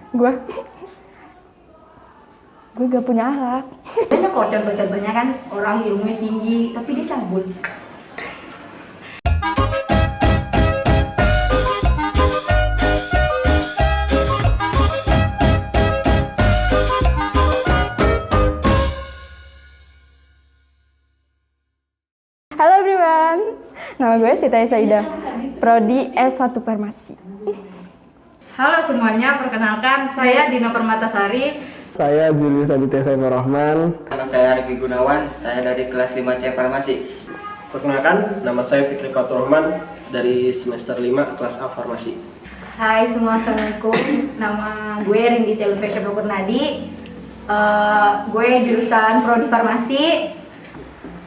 Gue gak punya akhlak. Banyak kok contoh-contohnya kan orang ilmunya tinggi tapi dia cabul. Halo everyone, nama gue Sita Saidah, Prodi S1 Farmasi. Halo semuanya, perkenalkan saya Dina Permatasari. Saya Julius Aditya Saifur Rahman. Nama saya Riki Gunawan, saya dari kelas 5C Farmasi. Perkenalkan, nama saya Fikri Fatur Rahman dari semester 5 kelas A Farmasi. Hai semua, assalamualaikum. Nama gue Rindy Televisi Purnadi. Gue jurusan Prodi Farmasi.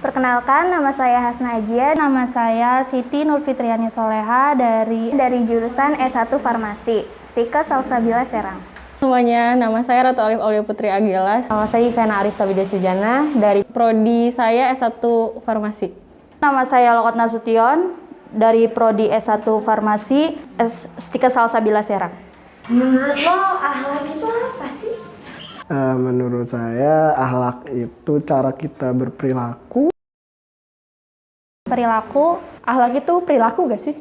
Perkenalkan, nama saya Hasna Ajia. Nama saya Siti Nurfitriani Soleha dari jurusan S1 Farmasi, Stika Salsabila Serang. Semuanya, nama saya Ratu Alif Aulia Putri Agelas. Nama saya Ivana Arista Widasujana dari Prodi saya S1 Farmasi. Nama saya Lokot Nasution dari Prodi S1 Farmasi, Stika Salsabila Serang. Menurut lo akhlak itu apa sih? Menurut saya, akhlak itu cara kita berperilaku. Akhlak itu perilaku gak sih?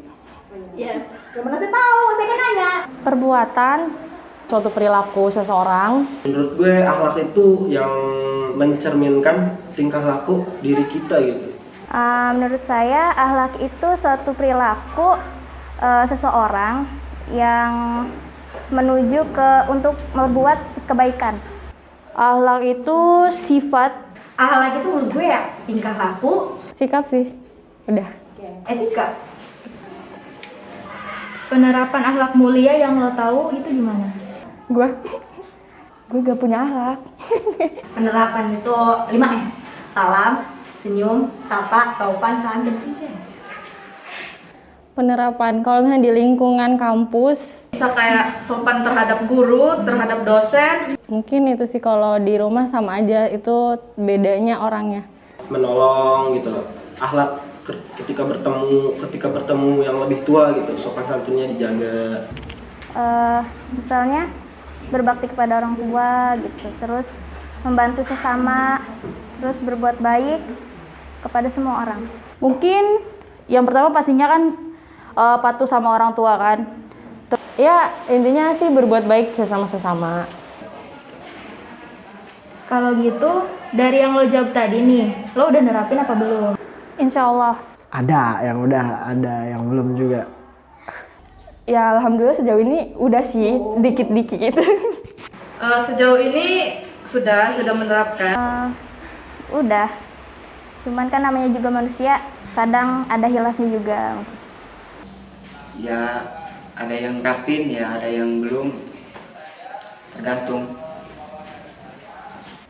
Iya, gimana saya tahu, saya kan nanya. perbuatan, suatu perilaku seseorang. Menurut gue, akhlak itu yang mencerminkan tingkah laku diri kita gitu. Menurut saya, akhlak itu suatu perilaku seseorang yang menuju untuk membuat kebaikan. Akhlak itu sifat. Akhlak itu menurut gue ya tingkah laku, Sikap sih, udah. etika. Penerapan akhlak mulia yang lo tahu itu gimana? Gue gak punya akhlak. Penerapan itu 5S. Salam, senyum, sapa, sopan, santun aja. Penerapan, kalau misalnya di lingkungan kampus, Bisa kayak sopan terhadap guru, terhadap dosen. mungkin itu sih kalau di rumah sama aja, itu bedanya orangnya. Menolong gitu loh. Akhlak ketika bertemu yang lebih tua gitu, sopan santunnya dijaga. Misalnya berbakti kepada orang tua gitu, terus membantu sesama, terus berbuat baik kepada semua orang. Mungkin yang pertama pastinya kan patuh sama orang tua kan. Ya, intinya sih berbuat baik sesama-sesama. Kalau gitu, dari yang lo jawab tadi nih, lo udah nerapin apa belum? Insya Allah. Ada yang udah, ada yang belum juga. Ya alhamdulillah sejauh ini udah sih, dikit-dikit. Sejauh ini sudah menerapkan. Udah. Cuman kan namanya juga manusia, kadang ada hilafnya juga. Ya ada yang rapin, ya ada yang belum. Tergantung.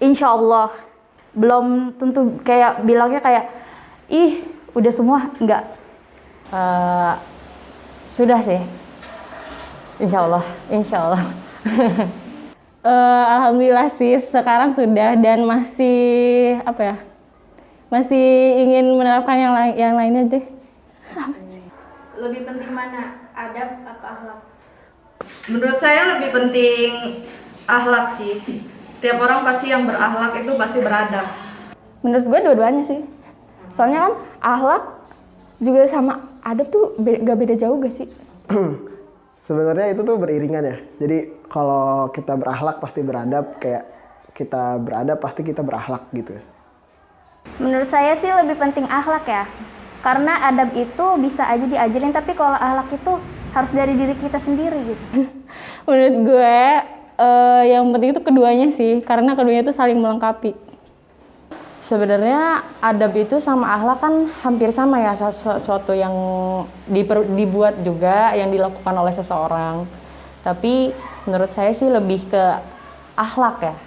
Insya Allah. Belum tentu kayak bilangnya kayak, ih udah semua, enggak. Sudah sih. Insya Allah. Alhamdulillah sih sekarang sudah, dan masih masih ingin menerapkan yang lainnya deh. Lebih penting mana? Adab apa akhlak? Menurut saya lebih penting akhlak sih. Tiap orang pasti yang berakhlak itu pasti beradab. Menurut gue dua-duanya sih. Soalnya kan akhlak juga sama adab tuh gak beda jauh gak sih? Sebenarnya itu tuh beriringan ya. Jadi kalau kita berakhlak pasti beradab, kayak kita beradab pasti kita berakhlak gitu. Menurut saya sih lebih penting akhlak ya. Karena adab itu bisa aja diajarin, tapi kalau akhlak itu harus dari diri kita sendiri gitu. Menurut gue yang penting itu keduanya sih, karena keduanya itu saling melengkapi. Sebenarnya adab itu sama akhlak kan hampir sama ya, sesuatu yang dibuat juga, yang dilakukan oleh seseorang. Tapi menurut saya sih lebih ke akhlak ya.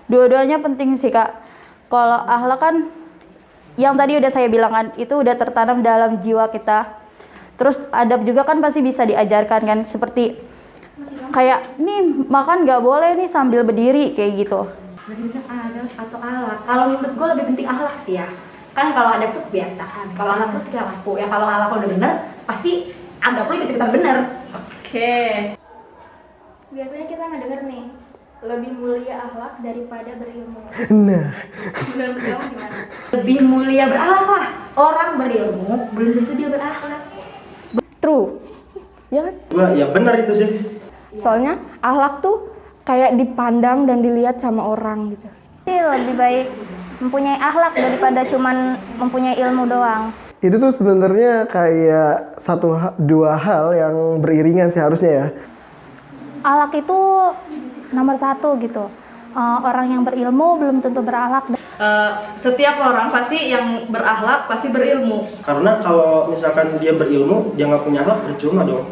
Dua-duanya penting sih Kak. Kalau akhlak kan yang tadi udah saya bilang kan, itu udah tertanam dalam jiwa kita. Terus adab juga kan pasti bisa diajarkan kan, seperti kayak nih makan nggak boleh nih sambil berdiri kayak gitu. Lebih penting adab atau akhlak? Kalau menurut gue lebih penting akhlak sih ya. Kan kalau adab tuh kebiasaan, kalau akhlak tuh tingkah laku. Ya kalau akhlak udah bener, pasti adab lu ikut-ikutan bener. Oke. Biasanya kita ngedenger nih, lebih mulia akhlak daripada berilmu. Nah, Menurut kamu gimana? Lebih mulia berakhlak lah. Orang berilmu belum tentu dia berakhlak. True. Ya kan? Ya benar itu sih. Soalnya akhlak tuh kayak dipandang dan dilihat sama orang gitu. Sih lebih baik mempunyai akhlak daripada cuman mempunyai ilmu doang. itu tuh sebenarnya kayak dua hal yang beriringan sih harusnya ya. Akhlak itu nomor satu gitu. Orang yang berilmu belum tentu berakhlak. Setiap orang pasti yang berakhlak pasti berilmu. Karena kalau misalkan dia berilmu, dia nggak punya akhlak, percuma dong.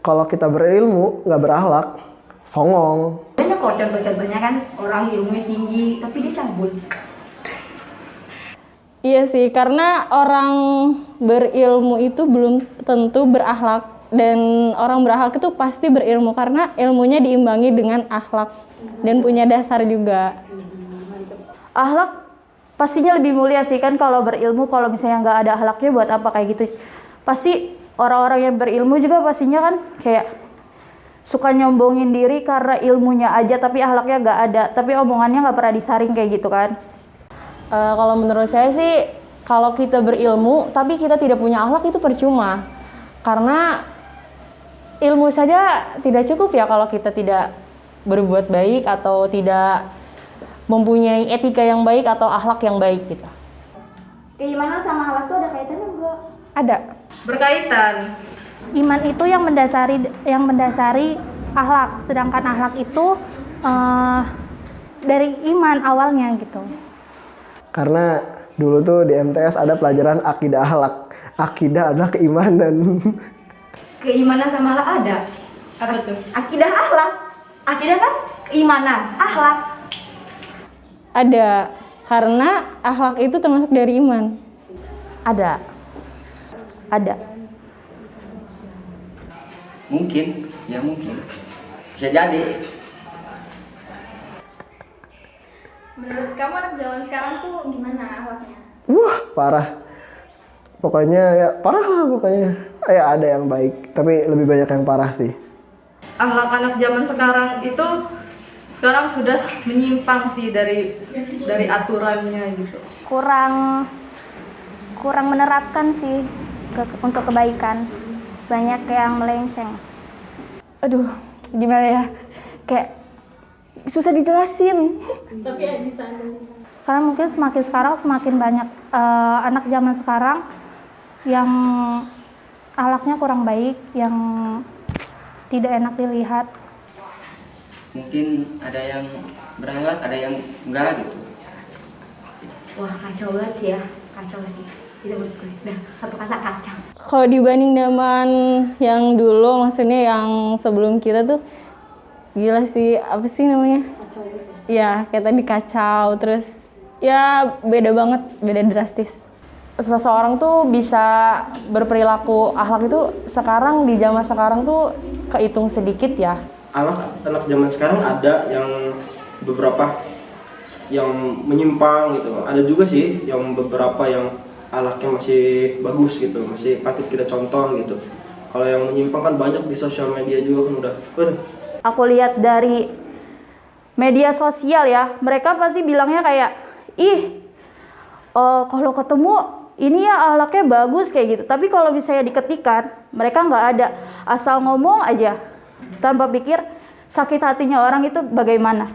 Kalau kita berilmu nggak berakhlak, songong. Banyak kok contoh-contohnya kan orang ilmunya tinggi tapi dia cabul. Iya sih, karena orang berilmu itu belum tentu berakhlak. Dan orang berakhlak itu pasti berilmu karena ilmunya diimbangi dengan akhlak dan punya dasar juga. Akhlak pastinya lebih mulia sih kan kalau berilmu. Kalau misalnya nggak ada akhlaknya buat apa kayak gitu. Pasti orang-orang yang berilmu juga pastinya kan kayak suka nyombongin diri karena ilmunya aja tapi akhlaknya nggak ada. Tapi omongannya nggak pernah disaring kayak gitu kan. Kalau menurut saya sih, kalau kita berilmu tapi kita tidak punya akhlak itu percuma. Karena ilmu saja tidak cukup ya kalau kita tidak berbuat baik atau tidak mempunyai etika yang baik atau akhlak yang baik gitu. Keimanan sama akhlak tuh ada kaitannya enggak? Ada. Berkaitan. Iman itu yang mendasari akhlak, sedangkan akhlak itu dari iman awalnya gitu. Karena dulu tuh di MTS ada pelajaran akidah akhlak. Akidah adalah keimanan. Keimanan sama akhlak ada. Apa tuh? Akidah akhlak. Akidah kan keimanan, akhlak. Ada. Karena akhlak itu termasuk dari iman. Ada. Mungkin, ya mungkin. Bisa jadi. Menurut kamu anak zaman sekarang tuh gimana akhlaknya? Wah, parah. Pokoknya ya parah lah pokoknya. Ya ada yang baik, tapi lebih banyak yang parah sih. Akhlak anak zaman sekarang itu sekarang sudah menyimpang sih dari aturannya gitu. Kurang menerapkan sih untuk kebaikan. Banyak yang melenceng. Aduh, gimana ya? Kayak susah dijelasin. Karena mungkin semakin sekarang semakin banyak anak zaman sekarang yang akhlaknya kurang baik, yang tidak enak dilihat. Mungkin ada yang berakhlak, ada yang enggak gitu. Wah, kacau banget sih ya. Kacau sih. Tidak betul. Nah, satu kata kacau. Kalau dibanding zaman yang dulu, maksudnya yang sebelum kita tuh gila sih, apa sih namanya? Ya, kayak tadi kacau, terus ya beda banget, beda drastis. Seseorang tuh bisa berperilaku akhlak itu sekarang di zaman sekarang tuh kehitung sedikit ya. Anak zaman sekarang ada yang beberapa yang menyimpang gitu. Ada juga sih yang beberapa yang akhlaknya masih bagus gitu, masih patut kita contoh gitu. Kalau yang menyimpang kan banyak di sosial media juga kan udah. Aku lihat dari media sosial ya, mereka pasti bilangnya kayak, kalau ketemu ini ya akhlaknya bagus kayak gitu. Tapi kalau misalnya diketikan, mereka nggak ada, asal ngomong aja tanpa pikir sakit hatinya orang itu bagaimana.